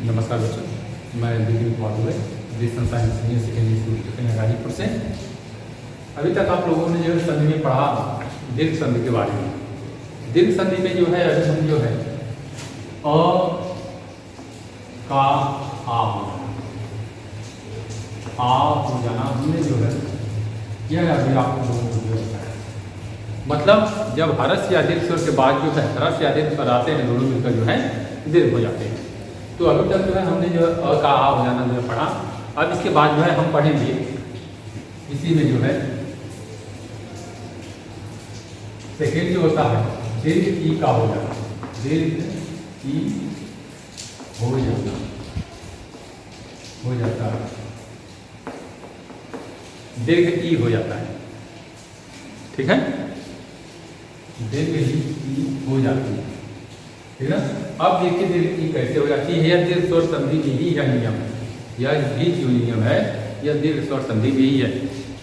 नमस्कार बच्चों, मैं Vipin Kumar Dubey graduation science senior secondary school Ghazipur से। अभी तक आप लोगों ने जो है संधि में पढ़ा दीर्घ संधि के बारे में। दीर्घ संधि में जो है अभी हम जो है अ का आ हो जाना हमने जो है यह अभी आप लोगों को जो है मतलब जब हरस या दीर्घ स्वर के बाद जो है हरस या दीर्घ स्वर आते हैं दोनों मिलकर जो है दीर्घ हो जाते हैं। तो अभी तक जो है हमने जो अ का आ हो जाना जो है पढ़ा। अब इसके बाद जो है हम पढ़ेंगे इसी में जो है सेकेंड जो होता है दीर्घ ई का हो जाना, दीर्घ ई हो जाता है, दीर्घ ई हो जाता है। ठीक है, दीर्घ ई हो जाती है। ठीक है, अब देखिए दीर्घ ई कैसे हो जाती है। यह दीर्घ स्वर संधि में ही यह नियम है, यह भी जो नियम है यह दीर्घ स्वर संधि में ही है।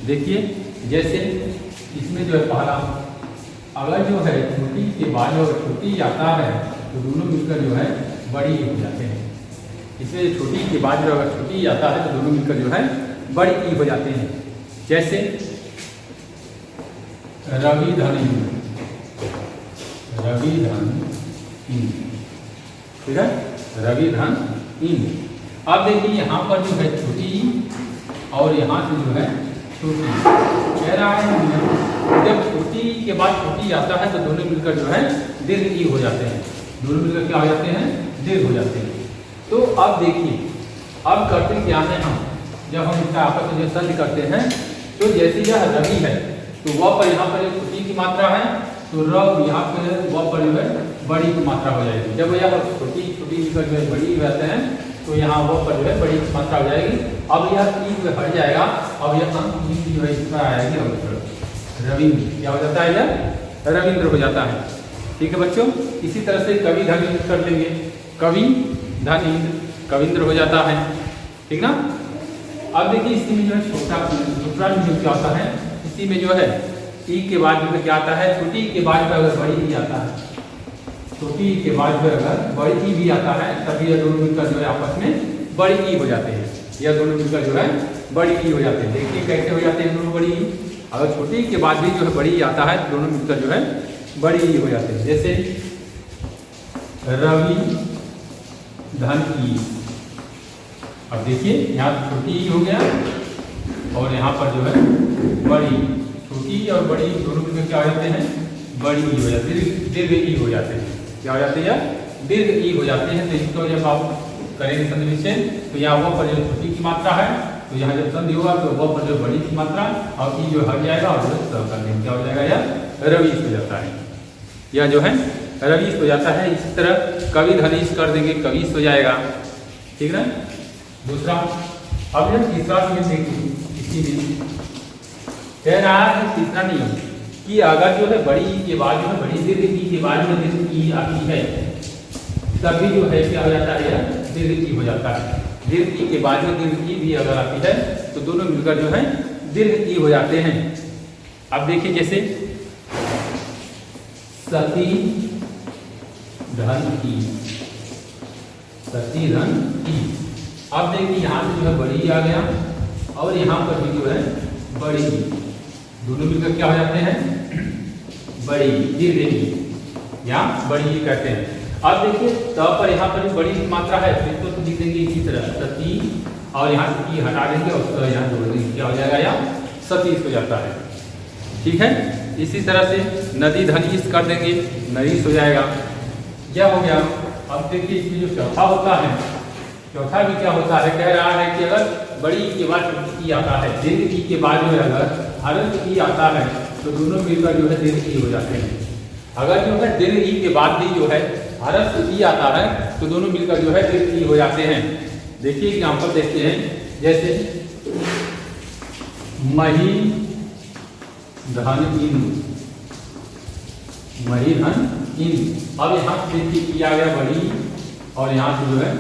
देखिए जैसे इसमें जो है पहला अगर जो है छोटी के बाद अगर छोटी आता है तो दोनों मिलकर जो है बड़ी हो जाते हैं। इसमें छोटी के बाद जो अगर छोटी आता है तो दोनों मिलकर जो है बड़ी ई हो जाते हैं। जैसे रवि धन इन, ठीक है, रवि धन इन। अब देखिए यहाँ पर जो है छोटी और यहाँ से जो है छोटी कह रहा है जब छोटी के बाद छोटी आता है तो दोनों मिलकर जो है दीर्घ ई हो जाते हैं। दोनों मिलकर क्या हो जाते हैं? दीर्घ हो जाते हैं। तो अब देखिए अब करते क्या है हम, जब हम इसका आपस में संधि करते हैं तो जैसे यह रवि है तो वह पर यहाँ पर छोटी की मात्रा है तो रव यहाँ पर वह पर जो है बड़ी की मात्रा हो जाएगी। जब यह छोटी मिलकर जो है बड़ी हो जाते हैं तो यहाँ वह पर जो है बड़ी की मात्रा हो जाएगी। अब यह ई जो हट जाएगा, अब यह अंत जो है इसका आएगी रविंद्र, क्या हो जाता है? यह रविंद्र हो जाता है। ठीक है बच्चों, इसी तरह से कवि धन इंद्र कर लेंगे, कवि धन इंद्र कविंद्र हो जाता है। ठीक ना। अब देखिए इसी में जो है दूसरा जो क्या होता है, इसी में जो है ई के बाद जो क्या आता है, छोटी के बाद में अगर बड़ी ई आता है, छोटी के बाद में अगर बड़ी ई भी आता है तभी यह दोनों मिलकर जो है आपस में बड़ी ई हो जाते हैं। यह दोनों मिलकर जो है बड़ी ई हो जाते हैं। देखिए कैसे हो जाते हैं दोनों बड़ी ई। अगर छोटी के बाद भी जो है बड़ी आता है तो दोनों मिलकर जो है बड़ी ई हो जाते हैं। जैसे रवि धन ई। अब देखिए यहाँ छोटी ई हो गया और यहाँ पर जो है बड़ी, छोटी और बड़ी दोनों मिलकर क्या हो जाते हैं? बड़ी ई हो जाती है, दीर्घ ई हो जाते हैं। क्या हो जाते हैं? दीर्घ ई हो जाते हैं। तो इसको जब आप करेंगे संधि विच्छेद तो यहाँ वह पर जो छोटी की मात्रा है तो यहाँ जब संधि होगा तो वह पर जो बड़ी की मात्रा और ई जो हट जाएगा और जो करने क्या हो जाएगा? यह रवीश हो जाता है। यह जो है रवीश हो जाता है। इसी तरह कवि धनीश कर देंगे, कविश हो जाएगा। ठीक है। दूसरा अब यह तीसरा नियम देखिए, इसी में कह रहा है तीसरा नियम कि अगर जो है बड़ी ई के बाद जो है बड़ी दीर्घ ई के बाद में दीर्घ ई आती है तभी जो है क्या हो जाता है? यह दीर्घ ई हो जाता है। दीर्घ ई के बाद में दीर्घ ई भी अगर आती है तो दोनों मिलकर जो है दीर्घ ई हो जाते हैं। अब देखिए जैसे सती धन ई, सती धन ई। अब देखिए यहाँ से जो है बड़ी आ गया और यहाँ पर भी जो है बड़ी, दोनों मिलकर क्या हो जाते हैं? बड़ी, दीर्घ ई या बड़ी ई कहते हैं। अब देखिए त पर यहाँ पर बड़ी मात्रा है तो इसको तो लिख देंगे इसी तरह सती और यहाँ से ई हटा देंगे और यहाँ जोड़ देंगे, क्या हो जाएगा? या सतीश हो जाता है। ठीक है। इसी तरह से नदी धनीश कर देंगे, नरीश हो जाएगा। क्या हो गया? अब देखिए इसमें जो चौथा होता है, चौथा भी क्या होता है, कह रहा है कि अगर बड़ी ई के बाद छोटी ई आता है, दीर्घ ई के बाद जो है अगर हरस ई आता है तो दोनों मिलकर जो है दीर्घ ई हो जाते हैं। अगर जो है दीर्घ ई के बाद भी जो है हरस ई आता है तो दोनों मिलकर जो है दीर्घ ई हो जाते हैं। देखिए एग्जाम्पल देखते हैं, जैसे मही धन इन, मही धन इन। अब यहाँ से देखिए ई आ गया बड़ी और यहाँ से जो है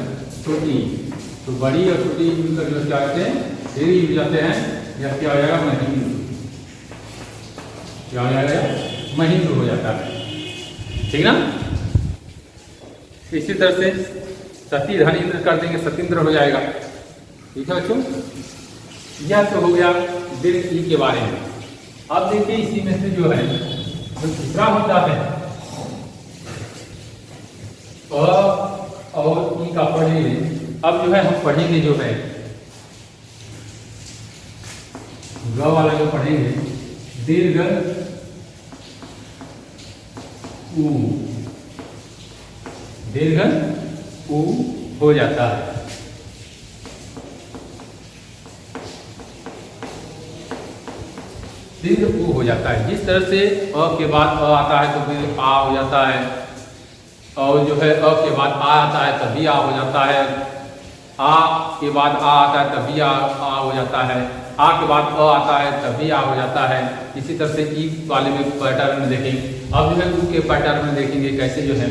छोटी, तो बड़ी और छोटी मिलकर जो क्या होते हैं? दीर्घ ई हो जाते हैं। यह क्या हो जाएगा? महीन, क्या हो जाएगा? महीन हो जाता है। ठीक ना। इसी तरह से सती धन इंद्र कर देंगे, सतीन्द्र हो जाएगा। ठीक है बच्चों, यह तो हो गया दीर्घ ई के बारे में। अब देखिए इसी में से जो है जो दूसरा होता है अ और ई का पढ़ेंगे। अब जो है हम पढ़ेंगे जो है ग वाला जो पढ़ेंगे दीर्घ ऊ, दीर्घ ऊ हो जाता है। दीर्घ ऊ हो जाता है। जिस तरह से अ के बाद अ आता है तो फिर आ हो जाता है, और जो है अ के बाद आ आता है तभी आ हो जाता है, आ के बाद आ आता है तभी आ हो जाता है, आ के बाद अ आता है तभी आ हो जाता है। इसी तरह से ई वाले में पैटर्न में देखेंगे। अब जो है ऊ के पैटर्न में देखेंगे कैसे जो है,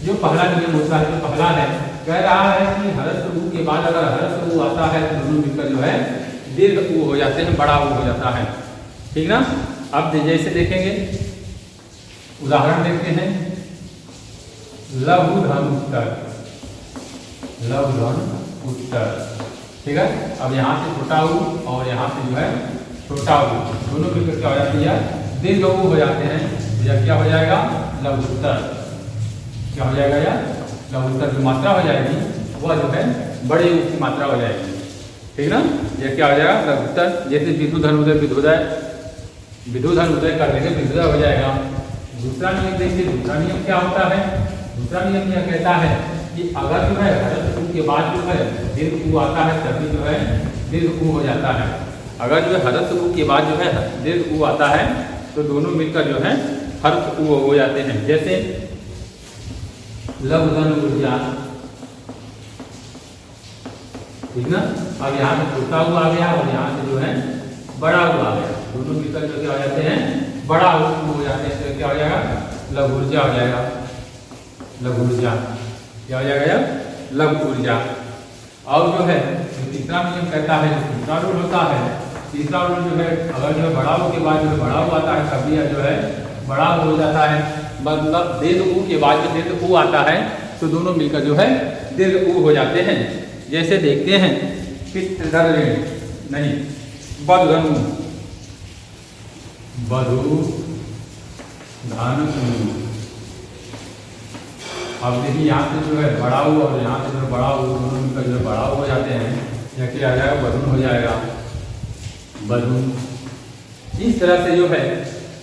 जो पहला नियम होता है, जो पहला है कह रहा है कि हरस्व ऊ के बाद अगर हरस्व ऊ आता है तो दोनों मिलकर जो है दीर्घ ऊ हो जाते हैं, बड़ा ऊ हो जाता है। ठीक ना। अब जैसे देखेंगे उदाहरण देखते हैं, लघु धन उत्तर, लघु धन उत्तर। ठीक है। अब यहाँ से छोटा ऊ और यहाँ से जो है छोटा ऊ दोनों मिलकर क्या हो जाती है, दीर्घ ऊ हो जाते हैं। यह क्या हो जाएगा, लघुत्तर। क्या हो जाएगा यार, लघुत्तर की मात्रा हो जाएगी वह जो है बड़े ऊ की मात्रा हो जाएगी। ठीक ना। यह क्या हो जाएगा, लघुत्तर। जैसे विदुधन उदय, विदुदय, विदुधन उदय कर देंगे विदुदय हो जाएगा। दूसरा नियम देखिए, दूसरा नियम क्या होता है, दूसरा नियम यह कहता है कि अगर जो है हरस्व ऊ के बाद जो है दीर्घ ऊ आता है तभी जो है दीर्घ ऊ हो जाता है। अगर जो है हरस्व ऊ के बाद जो है दीर्घ ऊ आता है तो दोनों मिलकर जो है हर्ष ऊ हो जाते हैं। जैसे लघु धन ऊर्जा। ठीक ना। अब यहाँ से छोटा ऊ आ गया और यहाँ से जो है बड़ा ऊ आ गया, दोनों मिलकर जो क्या हो जाते हैं, बड़ा ऊ हो जाते हैं। तो क्या हो जाएगा, लघु ऊर्जा हो जाएगा। लघु ऊर्जा क्या हो जाएगा यार, लघु ऊर्जा। और जो है जो तीसरा नियम कहता है, जो तीसरा रूल होता है, तीसरा रूल जो है अगर जो है बड़ा ऊ के बाद जो है बड़ा ऊ आता है तभी जो है बड़ा ऊ हो जाता है। मतलब दीर्घ ऊ के बाद जो दीर्घ ऊ आता है तो दोनों मिलकर जो है दीर्घ ऊ हो जाते हैं। जैसे देखते हैं पितृधन नहीं, बधनु, बधु धन ऊ। अब देखिए यहाँ से जो है बड़ा ऊ और यहाँ से जो है बड़ा ऊ दोनों मिलकर जो है बड़ा ऊ हो जाते हैं। यह क्या आ जाएगा, बधुन हो जाएगा, बधुन। इस तरह से जो है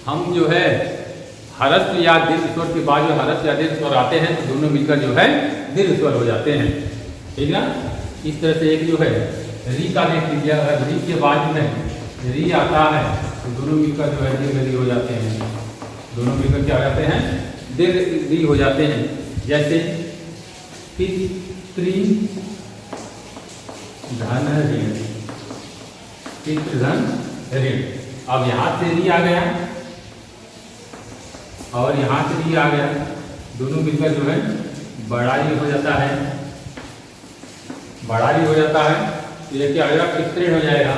हम जो है हरस्व या दीर्घ स्वर के बाद जो हरस्व या दीर्घ स्वर आते हैं तो दोनों मिलकर जो है दीर्घ स्वर हो जाते हैं। ठीक ना। इस तरह से एक जो है री का देख लीजिए, अगर री के बाद जो है री आता है तो दोनों मिलकर जो है दीर्घ री हो जाते हैं, दोनों मिलकर क्या हो जाते हैं, दीर्घ री हो जाते हैं। जैसे पितृ धन ऋण, पितृधन ऋण। अब यहाँ से री आ गया और यहाँ से री आ गया, दोनों मिलकर जो है बड़ा री हो जाता है, बड़ा री हो जाता है। तो ये क्या हो जाएगा, पितृण हो जाएगा।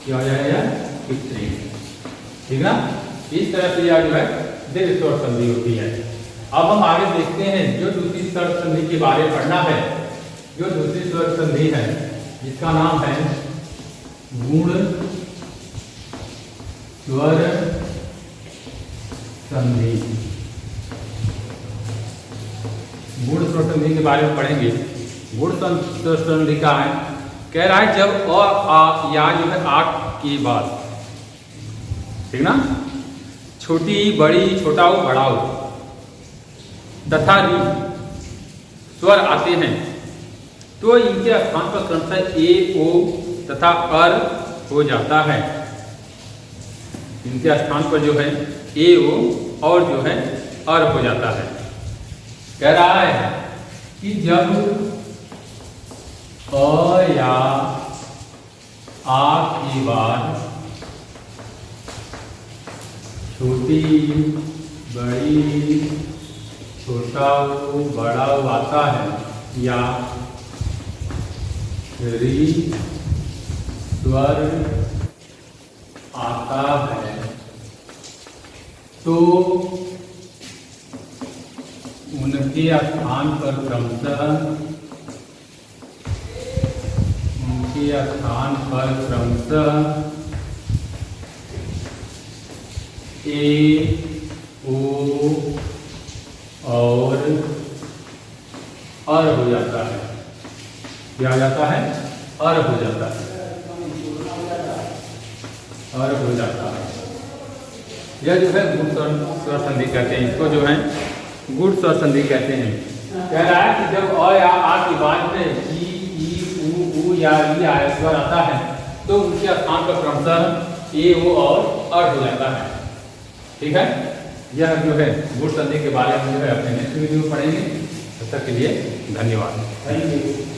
क्या हो जाएगा, पितृण। ठीक ना। इस तरह से यह जो है दीर्घ स्वर संधि होती है। अब हम आगे देखते हैं जो दूसरी स्वर संधि के बारे में पढ़ना है। जो दूसरी स्वर संधि है जिसका नाम है गुण स्वर संधि। गुण स्वर संधि के बारे में पढ़ेंगे। गुण स्वर संधि का है, कह रहा है जब अ आ या जो है आ के बाद, ठीक ना, छोटी बड़ी, छोटा हो बड़ा हो तथा री स्वर आते हैं तो इनके स्थान पर क्रमशः ए ओ तथा अर हो जाता है। इनके स्थान पर जो है ए ओ और जो है अर हो जाता है। कह रहा है कि जब अ या आ के बाद छोटी बड़ी, छोटा हो बड़ा हो आता है या री स्वर आता है तो उनके स्थान पर क्रमशः के स्थान पर क्रमशः ए, ओ और अर हो जाता है। क्या आ जाता है? अर हो जाता है। अर हो जाता है। यह जो है गुण स्वर संधि कहते हैं। इसको जो है गुण स्वर संधि कहते हैं। कह रहा है कि जब अ या आ की बात में ई, ऊ या ई आया स्वर आता है तो उनके स्थान पर क्रमशः ए, ओ और अर हो जाता है। ठीक है, यह जो है गुण संधि के बारे में जो है अपने नेक्स्ट वीडियो में पढ़ेंगे। तब तक के लिए धन्यवाद। Thank you.